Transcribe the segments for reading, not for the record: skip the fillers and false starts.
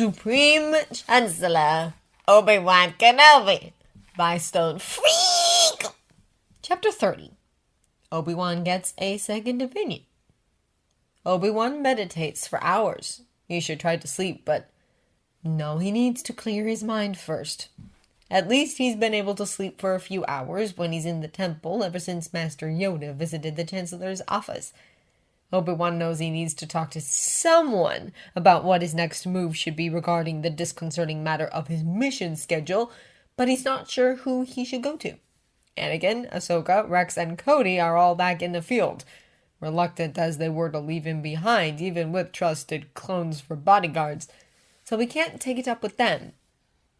Supreme Chancellor Obi-Wan Kenobi by Stone Freak. Chapter 30. Obi-Wan gets a second opinion. Obi-Wan meditates for hours. He should try to sleep, but no, he needs to clear his mind first. At least he's been able to sleep for a few hours when he's in the temple ever since Master Yoda visited the Chancellor's office. Obi-Wan knows he needs to talk to someone about what his next move should be regarding the disconcerting matter of his mission schedule, but he's not sure who he should go to. Anakin, Ahsoka, Rex, and Cody are all back in the field, reluctant as they were to leave him behind, even with trusted clones for bodyguards, so he can't take it up with them.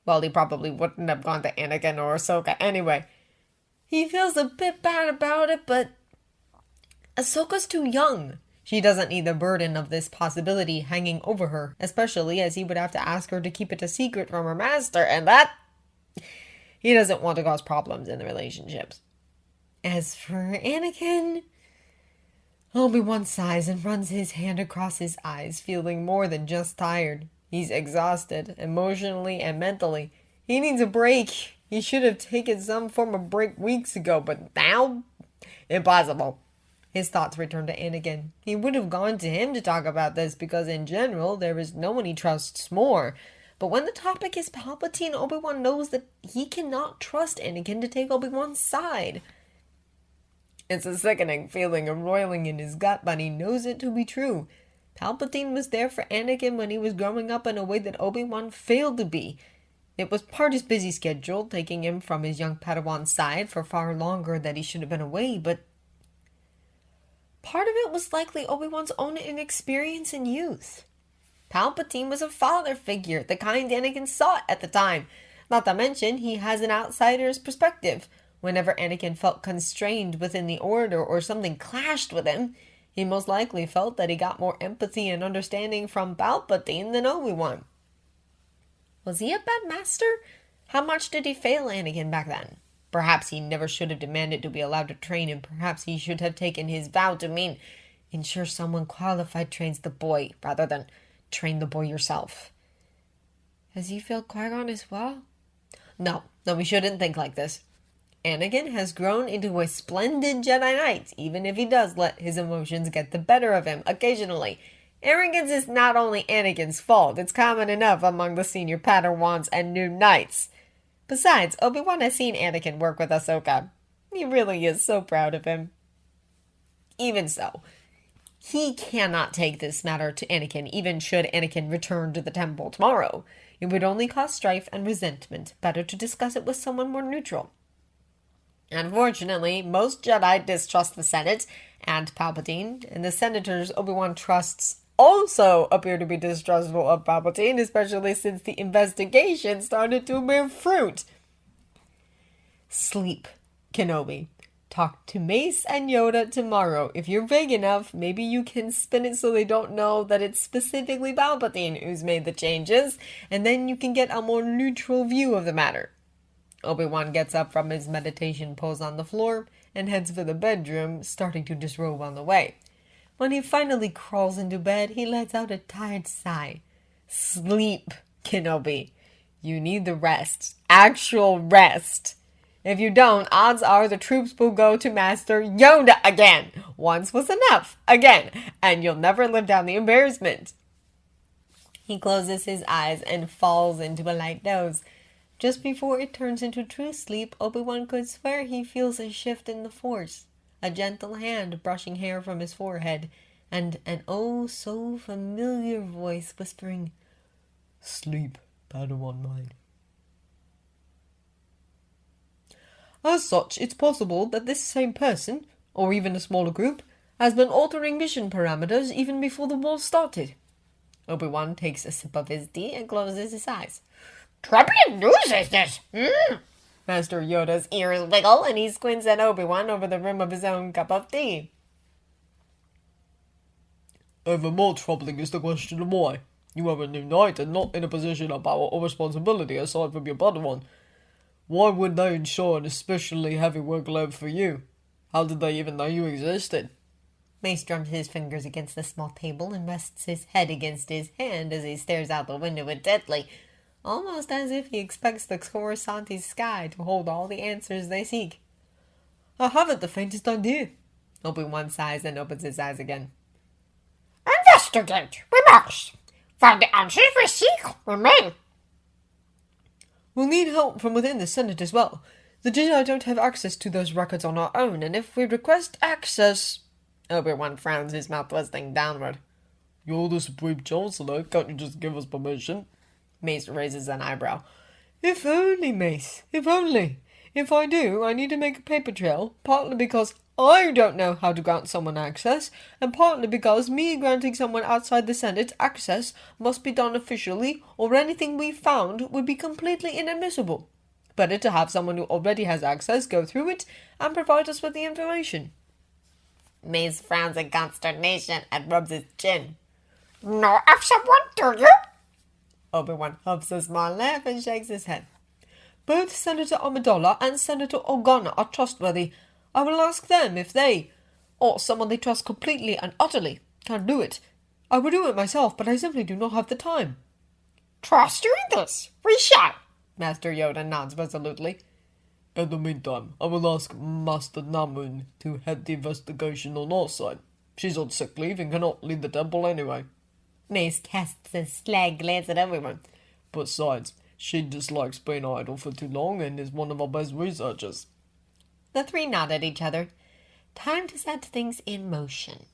Well, he probably wouldn't have gone to Anakin or Ahsoka anyway. He feels a bit bad about it, but Ahsoka's too young. She doesn't need the burden of this possibility hanging over her, especially as he would have to ask her to keep it a secret from her master, and that he doesn't want to cause problems in the relationships. As for Anakin, Obi-Wan sighs and runs his hand across his eyes, feeling more than just tired. He's exhausted, emotionally and mentally. He needs a break. He should have taken some form of break weeks ago, but now? Impossible. His thoughts return to Anakin. He would have gone to him to talk about this because in general there is no one he trusts more. But when the topic is Palpatine, Obi-Wan knows that he cannot trust Anakin to take Obi-Wan's side. It's a sickening feeling roiling in his gut, but he knows it to be true. Palpatine was there for Anakin when he was growing up in a way that Obi-Wan failed to be. It was part of his busy schedule, taking him from his young Padawan's side for far longer than he should have been away, but part of it was likely Obi-Wan's own inexperience in youth. Palpatine was a father figure, the kind Anakin sought at the time. Not to mention, he has an outsider's perspective. Whenever Anakin felt constrained within the Order or something clashed with him, he most likely felt that he got more empathy and understanding from Palpatine than Obi-Wan. Was he a bad master? How much did he fail Anakin back then? Perhaps he never should have demanded to be allowed to train him. Perhaps he should have taken his vow to mean ensure someone qualified trains the boy, rather than train the boy yourself. Has he failed Qui-Gon as well? No, we shouldn't think like this. Anakin has grown into a splendid Jedi Knight, even if he does let his emotions get the better of him occasionally. Arrogance is not only Anakin's fault, it's common enough among the senior Padawans and new Knights. Besides, Obi-Wan has seen Anakin work with Ahsoka. He really is so proud of him. Even so, he cannot take this matter to Anakin, even should Anakin return to the temple tomorrow. It would only cause strife and resentment. Better to discuss it with someone more neutral. Unfortunately, most Jedi distrust the Senate and Palpatine, and the senators Obi-Wan trusts also appear to be distrustful of Palpatine, especially since the investigation started to bear fruit. Sleep, Kenobi. Talk to Mace and Yoda tomorrow. If you're vague enough, maybe you can spin it so they don't know that it's specifically Palpatine who's made the changes, and then you can get a more neutral view of the matter. Obi-Wan gets up from his meditation pose on the floor and heads for the bedroom, starting to disrobe on the way. When he finally crawls into bed, he lets out a tired sigh. Sleep, Kenobi. You need the rest. Actual rest. If you don't, odds are the troops will go to Master Yoda again. Once was enough. Again. And you'll never live down the embarrassment. He closes his eyes and falls into a light doze. Just before it turns into true sleep, Obi-Wan could swear he feels a shift in the Force. A gentle hand brushing hair from his forehead, and an oh-so-familiar voice whispering, "Sleep, Padawan mine." As such, it's possible that this same person, or even a smaller group, has been altering mission parameters even before the war started. Obi-Wan takes a sip of his tea and closes his eyes. Troubling news is this! Master Yoda's ears wiggle, and he squints at Obi-Wan over the rim of his own cup of tea. Even more troubling is the question of why. You are a new knight and not in a position of power or responsibility aside from your Padawan. Why would they ensure an especially heavy workload for you? How did they even know you existed? Mace drums his fingers against the small table and rests his head against his hand as he stares out the window intently, almost as if he expects the Coruscanti sky to hold all the answers they seek. I haven't the faintest idea. Obi-Wan sighs and opens his eyes again. Investigate. We must. Find the answers we seek. We may. We'll need help from within the Senate as well. The Jedi don't have access to those records on our own, and if we request access... Obi-Wan frowns, his mouth twisting downward. You're the Supreme Chancellor, can't you just give us permission? Mace raises an eyebrow. If only, Mace, if only. If I do, I need to make a paper trail, partly because I don't know how to grant someone access, and partly because me granting someone outside the Senate access must be done officially, or anything we found would be completely inadmissible. Better to have someone who already has access go through it and provide us with the information. Mace frowns in consternation and rubs his chin. Know of someone, do you? Obi-Wan huffs a small laugh and shakes his head. Both Senator Amidala and Senator Organa are trustworthy. I will ask them if they, or someone they trust completely and utterly, can do it. I would do it myself, but I simply do not have the time. Trust you in this. We shall. Master Yoda nods resolutely. In the meantime, I will ask Master Namun to head the investigation on our side. She's on sick leave and cannot leave the temple anyway. Mace casts a sly glance at Obi-Wan. Besides, she dislikes being idle for too long and is one of our best researchers. The three nod at each other. Time to set things in motion.